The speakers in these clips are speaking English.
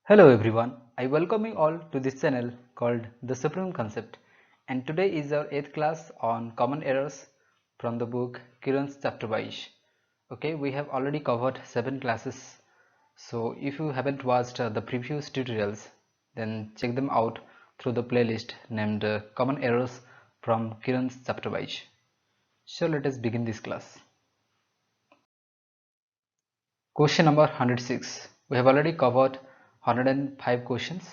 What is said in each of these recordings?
Hello everyone, I welcome you all to this channel called The Supreme Concept, and today is our 8th class on common errors from the book Kiran's chapterwise. Okay, we have already covered 7 classes, so if you haven't watched the previous tutorials, then check them out through the playlist named Common Errors from Kiran's chapterwise. So let us begin this class. Question number 106. We have already covered 105 questions.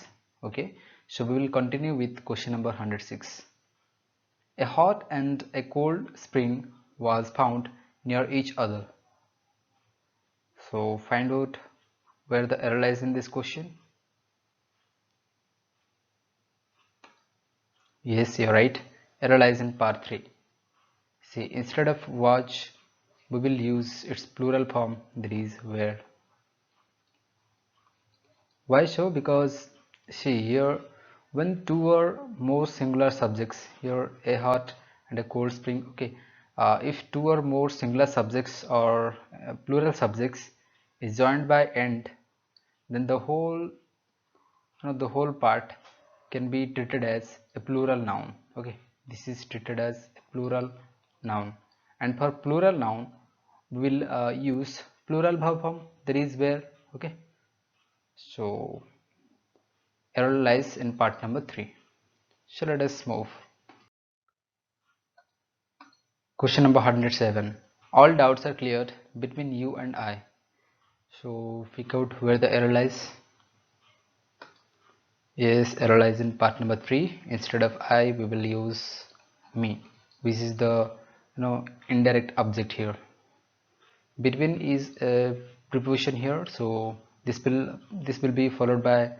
Okay, so we will continue with question number 106. A hot and a cold spring was found near each other. So find out where the error lies in this question. Yes, you're right. Error lies in part 3. See, instead of watch, we will use its plural form, that is where. Why so? Because see here, when two or more singular subjects, here a hot and a cold spring, okay, if two or more singular subjects or plural subjects is joined by and, then the whole part can be treated as a plural noun. Okay, this is treated as a plural noun, and for plural noun, we will use plural verb form. That is where. Okay, so error lies in part number 3. So let us move. Question number 107. All doubts are cleared between you and I. So figure out where the error lies. Yes, error lies in part number 3. Instead of I, we will use me, which is the indirect object here. Between is a preposition here, so this will be followed by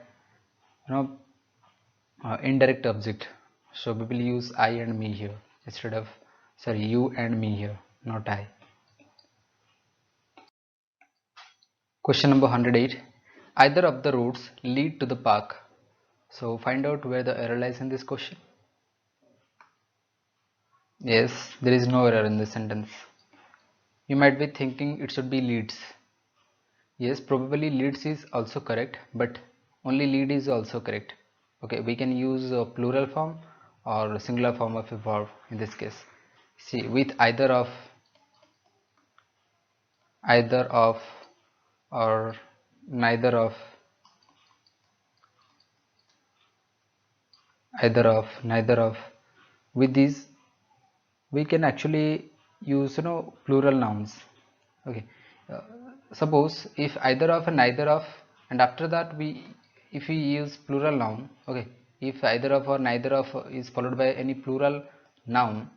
indirect object, so we will use I and me here instead of, sorry, you and me here, not I. Question number 108. Either of the roads lead to the park. So find out where the error lies in this question. Yes, there is no error in this sentence. You might be thinking it should be leads. Yes, probably leads is also correct, but only lead is also correct. Okay, we can use a plural form or singular form of a verb in this case. See, with either of, or neither of, with these we can actually use plural nouns. Okay, uh, suppose if either of and neither of, and after that if we use plural noun. Okay, if either of or neither of is followed by any plural noun,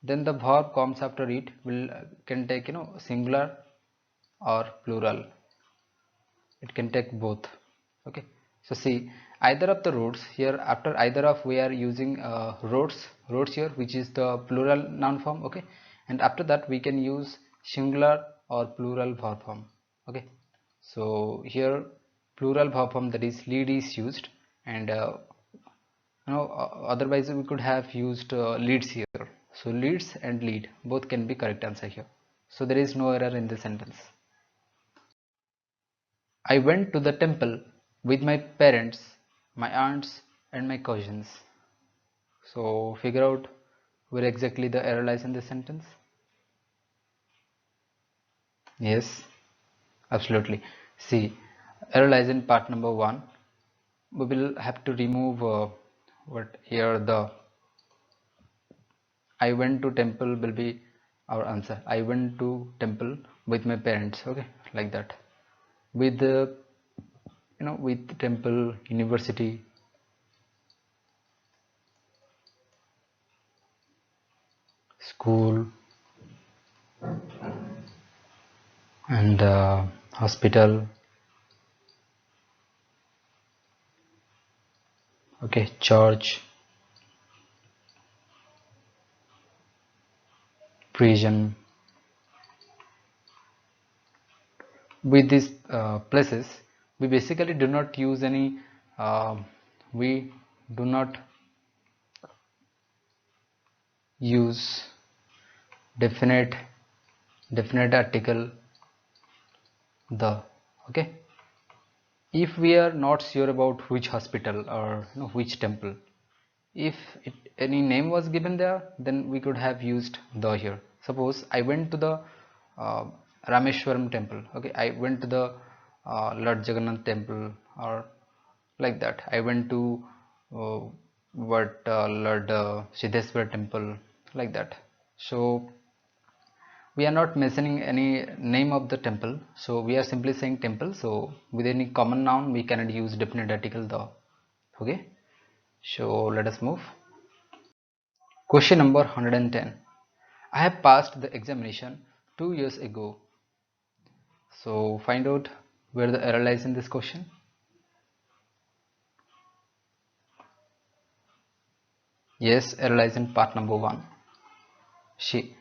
then the verb comes after it will can take singular or plural. It can take both. Okay, so see, either of the roads here, after either of we are using roads here, which is the plural noun form. Okay, and after that we can use singular or plural verb form. Okay, so here plural verb form, that is lead, is used, and otherwise we could have used leads here. So leads and lead both can be correct answer here, so there is no error in the sentence. I went to the temple with my parents, my aunts, and my cousins. So figure out where exactly the error lies in this sentence. Yes, absolutely. See, error lies in part number 1. We will have to remove what here, the I went to temple will be our answer. I went to temple with my parents. Okay, like that. With the with temple, university, school, and hospital. Okay, church, prison. With these places, we basically do not use any we do not use definite article the. Okay, If we are not sure about which hospital or which temple, if any name was given there, then we could have used the here. Suppose I went to the uh, Rameshwaram temple. Okay, I went to the Lord Jagannath temple, or like that. I went to uh, Lord Siddheswar temple, like that. So we are not mentioning any name of the temple, so we are simply saying temple. So with any common noun we cannot use definite article the. Okay, so let us move. Question number 110. I have passed the examination 2 years ago. So find out where the error lies in this question. Yes, error lies in part number 1. She.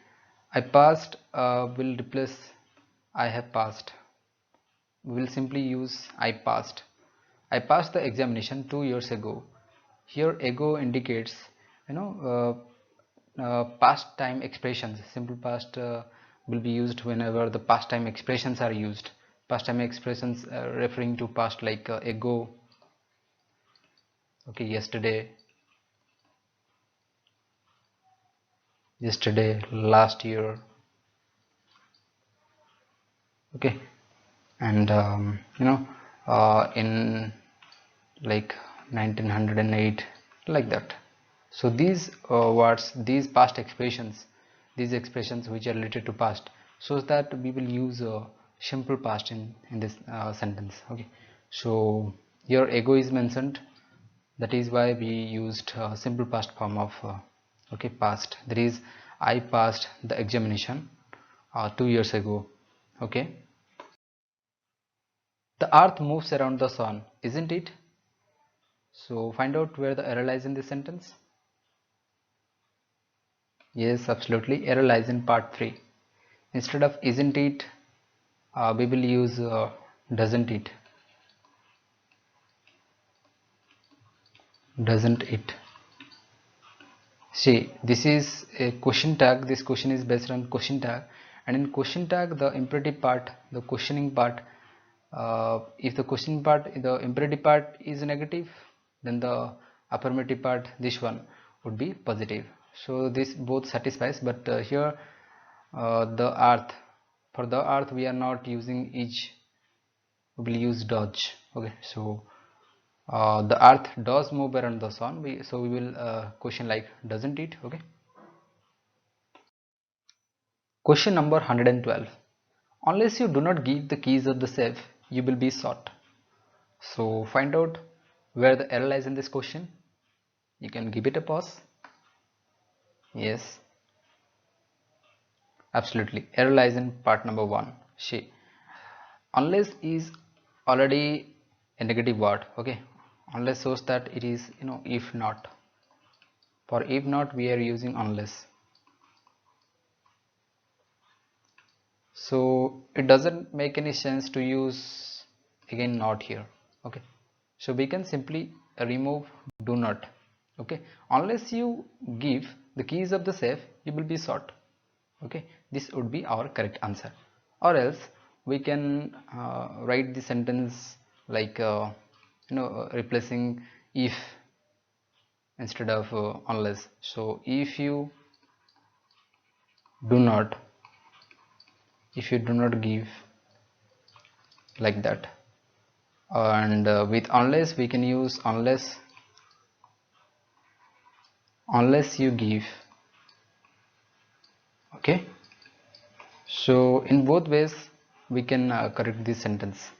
I passed will replace I have passed. We will simply use I passed. I passed the examination 2 years ago. Here ago indicates past time expressions. Simple past will be used whenever the past time expressions are used. Past time expressions referring to past, like ago, okay, yesterday, last year, okay, and in like 1908, like that. So these words, these past expressions, these expressions which are related to past, so that we will use a simple past in this sentence. Okay, so your ego is mentioned, that is why we used simple past form of okay, past. That is, I passed the examination 2 years ago. Okay, the earth moves around the sun, isn't it? So find out where the error lies in this sentence. Yes, absolutely. Error lies in part 3. Instead of isn't it, we will use doesn't it. Doesn't it. See, this is a question tag. This question is based on question tag. And in question tag, the imperative part, the questioning part, if the question part, the imperative part is negative, then the affirmative part, this one, would be positive. So this both satisfies, but here the earth, for the earth we are not using is, we will use dodge. Okay, so the earth does move around the sun, so we will question like doesn't it. Okay, question number 112. Unless you do not give the keys of the safe, you will be shot. So find out where the error lies in this question. You can give it a pause. Yes, absolutely, error lies in part number 1. She. Unless is already a negative word. Okay, unless shows that it is if not. For if not we are using unless. So it doesn't make any sense to use again not here. Okay, so we can simply remove do not. Okay, unless you give the keys of the safe, you will be shot. Okay, this would be our correct answer. Or else we can write the sentence like replacing if instead of unless. So do not if you do not give, like that. And with unless we can use unless you give. Okay, so in both ways we can correct this sentence.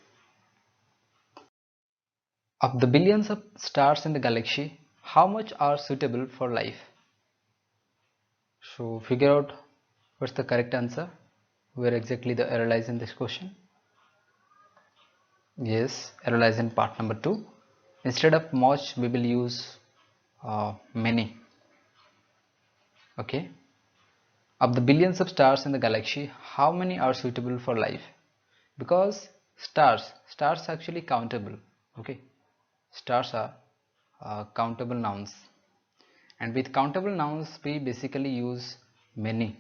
Of the billions of stars in the galaxy, how much are suitable for life? So figure out what's the correct answer, where exactly the error lies in this question. Yes, error lies in part number 2. Instead of much we will use many. Okay, of the billions of stars in the galaxy, how many are suitable for life? Because stars are actually countable. Okay, stars are countable nouns, and with countable nouns we basically use many,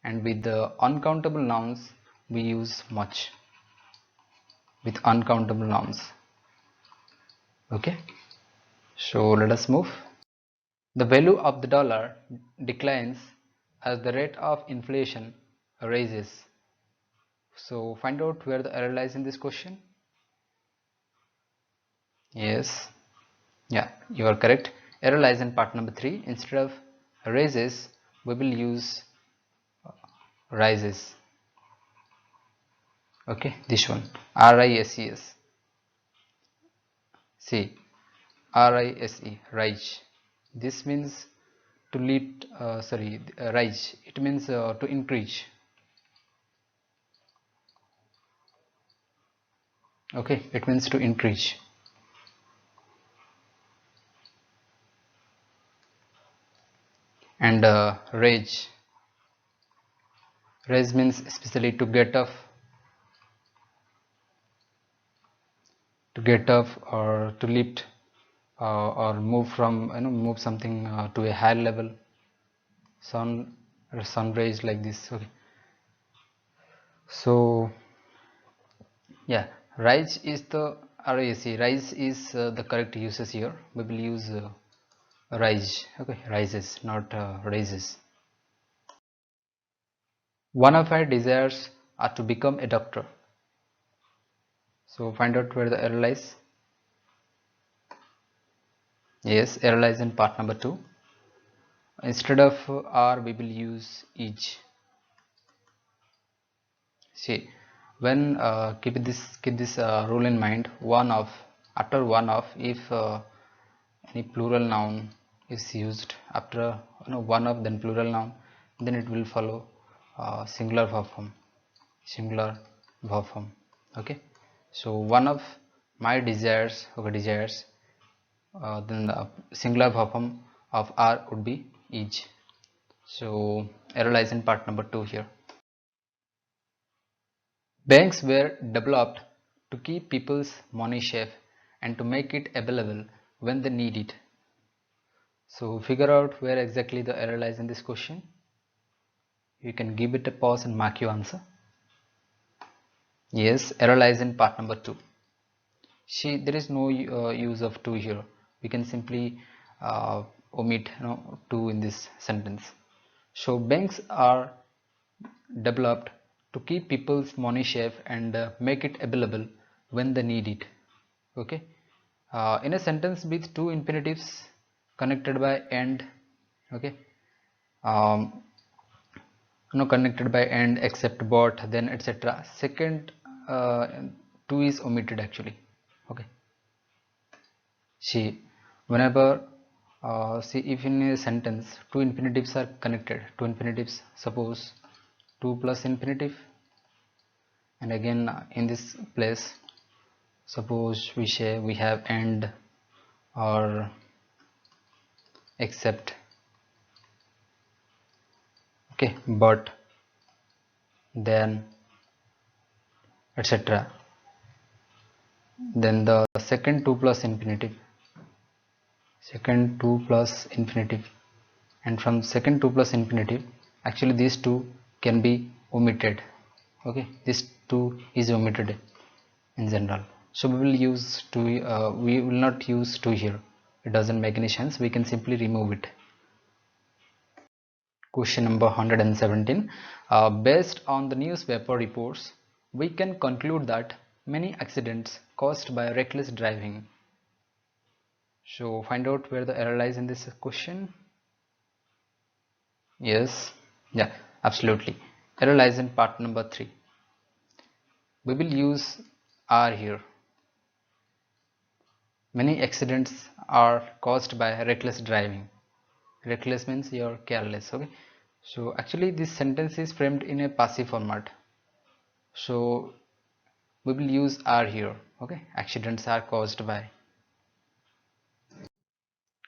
and with the uncountable nouns we use much. with uncountable nouns. Okay, so let us move. The value of the dollar declines as the rate of inflation rises. So find out where the error lies in this question. Yes, yeah, you are correct. Error lies in part number 3. Instead of raises, we will use rises. Okay, this one, rises. See, rise, rise. This means to lead. Rise. It means to increase. Okay, it means to increase. And rage. Rage means especially to get up or to lift or move from move something to a higher level. Sun rays like this. Okay, so yeah, rise is the rise is the correct usage here. We will use rise. Okay, rises, not raises. One of our desires are to become a doctor. So find out where the error lies. Yes, error lies in part number 2. Instead of are, we will use is. See, when keep this rule in mind. One of, after one of, if any plural noun is used after one of, then plural noun, then it will follow singular verb form. Singular verb form. Okay, so one of my desires. Okay, desires. Then the singular verb form of are would be is. So error lies in part number 2 here. Banks were developed to keep people's money safe and to make it available when they need it. So figure out where exactly the error lies in this question. You can give it a pause and mark your answer. Yes, error lies in part number 2. See, there is no use of to here. We can simply omit to in this sentence. So banks are developed to keep people's money safe and make it available when they need it. Okay, in a sentence with two infinitives connected by and. Okay, um, connected by and, except, but, then, etc. Second uh, two is omitted actually. Okay, see, whenever see, if in a sentence two infinitives are connected, two infinitives, suppose 2 plus infinitive, and again in this place suppose we say we have and or except. Okay, but, then, etc. Then the second 2 plus infinitive, second 2 plus infinitive, and from second 2 plus infinitive, actually these two can be omitted. Okay, this 2 is omitted in general, so we will use to we will not use to here. It doesn't make any sense. We can simply remove it. Question number 117. Based on the newspaper reports, we can conclude that many accidents caused by reckless driving. So find out where the error lies in this question. Yes, yeah, absolutely. Error lies in part number 3. We will use are here. Many accidents are caused by reckless driving. Reckless means you're careless. Okay, so actually this sentence is framed in a passive format, so we will use are here. Okay, accidents are caused by.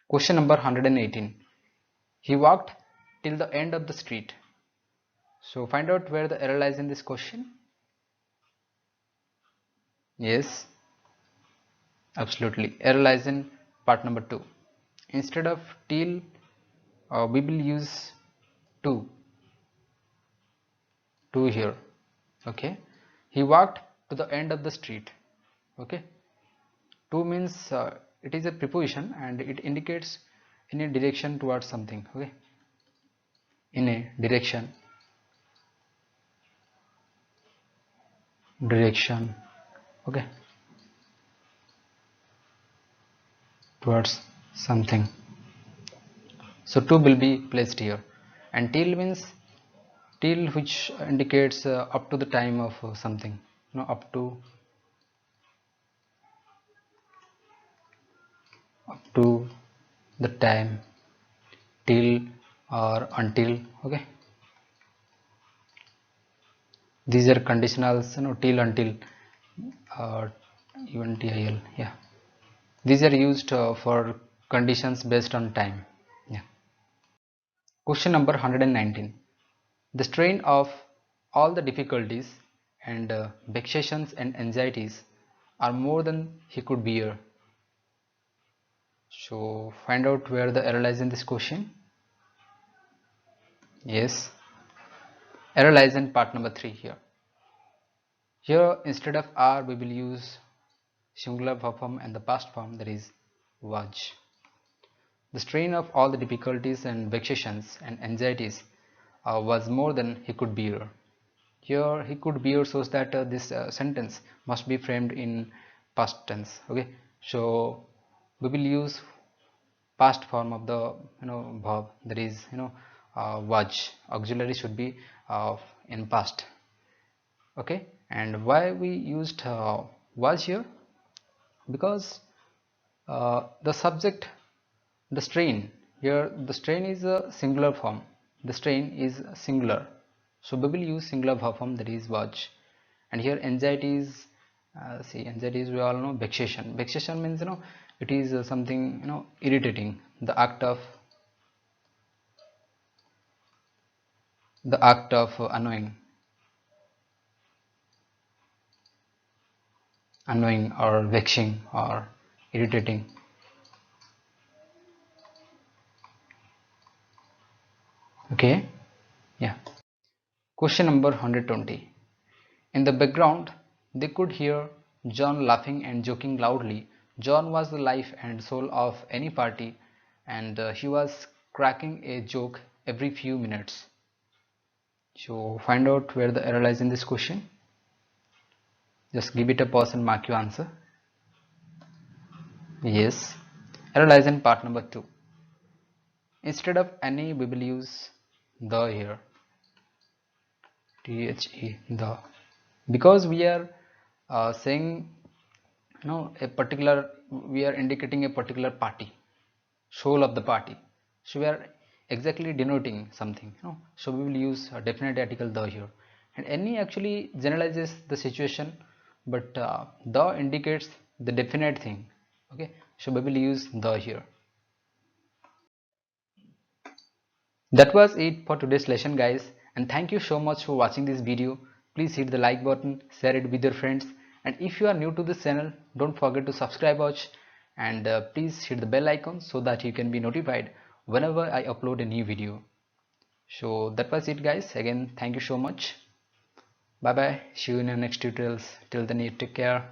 Question number 118. He walked till the end of the street. So find out where the error lies in this question. Yes, absolutely. Error lies in part number 2. Instead of till, we will use to here. Okay, he walked to the end of the street. Okay, to means it is a preposition and it indicates in a direction towards something. Okay, in a direction. Okay, towards something. So to will be placed here, and till means till which indicates up to the time of something, up to the time, till or until. Okay, these are conditionals, till, until, uh, even till. Yeah, these are used for conditions based on time. Yeah. Question number 119. The strain of all the difficulties and vexations and anxieties are more than he could bear. So find out where the error lies in this question. Yes, error lies in part number 3 here. Here instead of are we will use singular verb form and the past form, that is was. The strain of all the difficulties and vexations and anxieties was more than he could bear. Here he could bear shows that this sentence must be framed in past tense. Okay, so we will use past form of the verb, that is was. Auxiliary should be in past. Okay, and why we used was here? Because the subject, the strain, here the strain is a singular form, the strain is singular, so we will use singular verb form, that is was. And here anxiety is, see, anxiety is, we all know, vexation means it is something irritating, the act of annoying or vexing or irritating. Okay, yeah. Question number 120. In the background, they could hear John laughing and joking loudly. John was the life and soul of any party, and he was cracking a joke every few minutes. So find out where the error lies in this question. Just give it a pause and mark your answer. Yes, error lies in part number 2. Instead of any, we will use the here. The, because we are saying a particular, we are indicating a particular party, soul of the party, so we are exactly denoting something, so we will use a definite article the here. And any actually generalizes the situation, but the indicates the definite thing. Okay, so we will use the here. That was it for today's lesson, guys, and thank you so much for watching this video. Please hit the like button, share it with your friends, and if you are new to this channel, don't forget to subscribe us, and please hit the bell icon so that you can be notified whenever I upload a new video. So that was it, guys. Again, thank you so much. Bye bye, see you in the next tutorials. Till then, you take care.